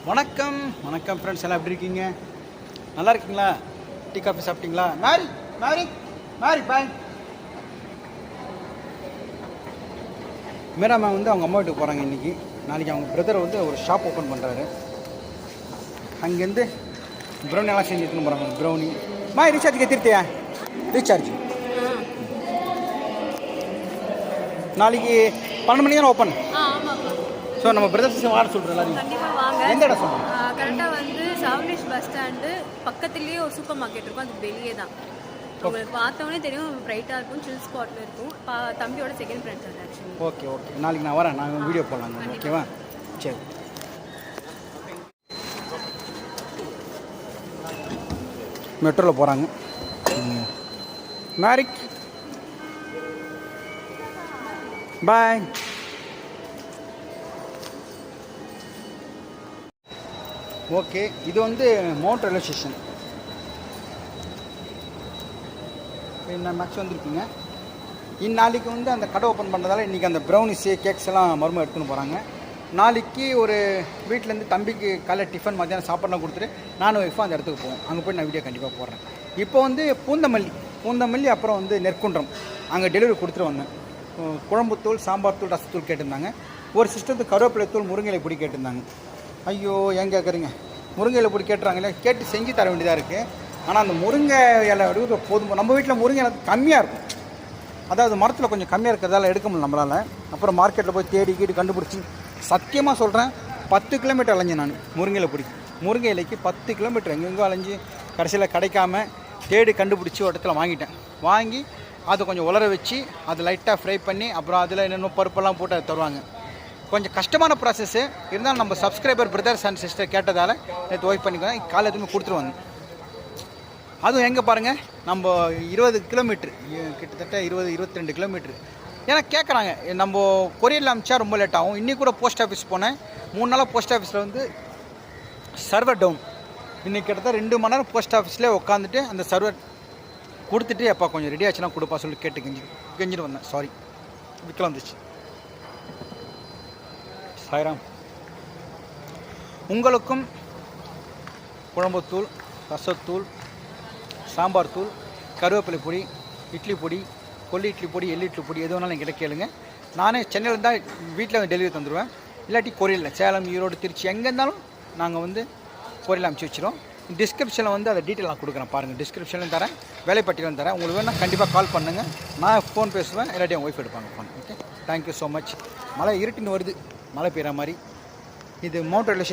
வணக்கம் வணக்கம் ஃப்ரெண்ட்ஸ், எல்லாம் எப்படி இருக்கீங்க? நல்லா இருக்கீங்களா? டீ காஃபி சாப்பிட்டீங்களா? மேரி மேரி மேரி பாய். மீராமா வந்து அவங்க அம்மா வீட்டுக்கு போகிறாங்க இன்றைக்கி. நாளைக்கு அவங்க பிரதர் வந்து ஒரு ஷாப் ஓப்பன் பண்ணுறாரு. அங்கேருந்து ப்ரௌனி எல்லாம் செஞ்சு எடுத்துன்னு போகிறாங்க. ப்ரௌனி மாய் ரீசார்ஜ் கத்திருத்தியா? ரீசார்ஜ் நாளைக்கு 12 மணிக்கு தான் ஓப்பன். ஸோ நம்ம பிரதர்ஸ் வாட சொல்கிறோம் எல்லாரையும். கண்டிப்பாக வாங்க. எந்த இடம் சொல்லுங்கள்? கரெக்டாக வந்து சவுண்டேஷ் பஸ் ஸ்டாண்டு பக்கத்துலேயே ஒரு சூப்பர் மார்க்கெட் இருக்கும். அது வெளியே தான். உங்களுக்கு பார்த்தோன்னே தெரியும், பிரைட்டாக இருக்கும், சில் ஸ்பாட்டில் இருக்கும். தம்பியோட செகண்ட் ஃப்ரெண்ட்ஸ் அது ஆக்சுவலி. ஓகே ஓகே, நாளைக்கு நான் வரேன். நாங்கள் வீடியோ போடலாங்க. ஓகேவா? சரி. மெட்ரோவில் போகிறாங்க. மேரிக் பாய். ஓகே, இது வந்து மவுண்ட் ரயில்வே ஸ்டேஷன். என்ன மேக்ஸ் வந்திருக்கீங்க. இந்நாளைக்கு வந்து அந்த கடை ஓப்பன் பண்ணுறதால இன்றைக்கி அந்த ப்ரௌனிஸு கேக்ஸ் எல்லாம் மருமம் எடுத்துன்னு போகிறாங்க. நாளைக்கு ஒரு வீட்டிலேருந்து தம்பிக்கு காலை டிஃபன் மத்தியானம் சாப்பாடுலாம் கொடுத்துட்டு நானும் ஒய்ஃபும் அந்த இடத்துக்கு போவோம். அங்கே போய் நான் வீடியோ கண்டிப்பாக போடுறேன். இப்போ வந்து பூந்தமல்லி அப்புறம் வந்து நெற்குன்றம் அங்கே டெலிவரி கொடுத்துட்டு வந்தேன். குழம்புத்தூள், சாம்பார் தூள், ரசத்தூள் கேட்டிருந்தாங்க. ஒரு சிஸ்டத்துக்கு கருவேப்பிலை தூள், முருங்கை பொடி கேட்டிருந்தாங்க. ஐயோ, ஏன் கேட்குறீங்க? முருங்கை இலை பொடி கேட்டுறாங்களே, கேட்டு செஞ்சு தர வேண்டியதாக இருக்குது. ஆனால் அந்த முருங்கை இலை எடுக்க போதும். நம்ம வீட்டில் முருங்கை இலை கம்மியாக இருக்கும். அதாவது மரத்தில் கொஞ்சம் கம்மியாக இருக்கிறதால எடுக்க முடியல நம்மளால். அப்புறம் மார்க்கெட்டில் போய் தேடி கண்டுபிடிச்சி, சத்தியமாக சொல்கிறேன், 10 கிலோமீட்டர் அலைஞ்சேன் நான் முருங்கை இலை பொடி. முருங்கை இலைக்கு 10 கிலோமீட்டர் எங்கெங்கோ அலைஞ்சு கடைசியில் கிடைக்காம தேடி கண்டுபிடிச்சி ஒரு இடத்துல வாங்கி அதை கொஞ்சம் உலர வச்சு அதை லைட்டாக ஃப்ரை பண்ணி அப்புறம் அதில் இன்னும் பருப்பெல்லாம் போட்டு அதை தருவாங்க. கொஞ்சம் கஷ்டமான ப்ராசஸ்ஸு இருந்தாலும் நம்ம சப்ஸ்கிரைபர் பிரதர்ஸ் அண்ட் சிஸ்டர் கேட்டதால் நேற்று ஒய்ஃப் பண்ணிக்கலாம். காலை எதுவுமே கொடுத்துருவாங்க. அதுவும் எங்கே பாருங்கள், நம்ம 20 கிலோமீட்ரு, கிட்டத்தட்ட 22 கிலோமீட்ரு. ஏன்னா கேட்குறாங்க, நம்ம கொரியரில் அமிச்சா ரொம்ப லேட் ஆகும். இன்றைக்கி கூட போஸ்ட் ஆஃபீஸ் போனேன். 3 நாளாக போஸ்ட் ஆஃபீஸில் வந்து சர்வர் டவுன். இன்றைக்கி கிட்டத்தட்ட 2 மணி நேரம் போஸ்ட் ஆஃபீஸ்லேயே உட்காந்துட்டு அந்த சர்வர் கொடுத்துட்டு எப்போ கொஞ்சம் ரெடி ஆச்சுன்னா கொடுப்பா சொல்லி கேட்டு கெஞ்சிட்டு வந்தேன். சாரி, விற்கலாம் வந்துச்சு. சாய்ராம். உங்களுக்கும் குழம்புத்தூள், ரசத்தூள், சாம்பார் தூள், கருவேப்பிலை பொடி, இட்லி பொடி, கொல்லி இட்லி பொடி, எள்ளு இட்லி பொடி எது வேணாலும் என்கிட்ட கேளுங்க. நானே சென்னையில் இருந்தால் வீட்டில் டெலிவரி தந்துடுவேன். இல்லாட்டி கொரியரில் சேலம், ஈரோடு, திருச்சி எங்கே இருந்தாலும் நாங்கள் வந்து கொரியரில் அனுப்பிச்சி வச்சிடும். டிஸ்கிரிப்ஷனில் வந்து அதை டீட்டெயில் நான் கொடுக்குறேன் பாருங்கள். டிஸ்கிரிப்ஷன்லையும் தரேன், வேலைப்பட்டியலும் தரேன். உங்களுக்கு வேணால் கண்டிப்பாக கால் பண்ணுங்கள். நான் ஃபோன் பேசுவேன், இல்லாட்டி என் ஒய்ஃப் எடுப்பாங்க phone. Okay, thank you so much. மழை இருட்டுன்னு வருது, மழை பெய்கிற மாதிரி. இது மவுண்ட் ரயில்வே ஸ்டேஷன்.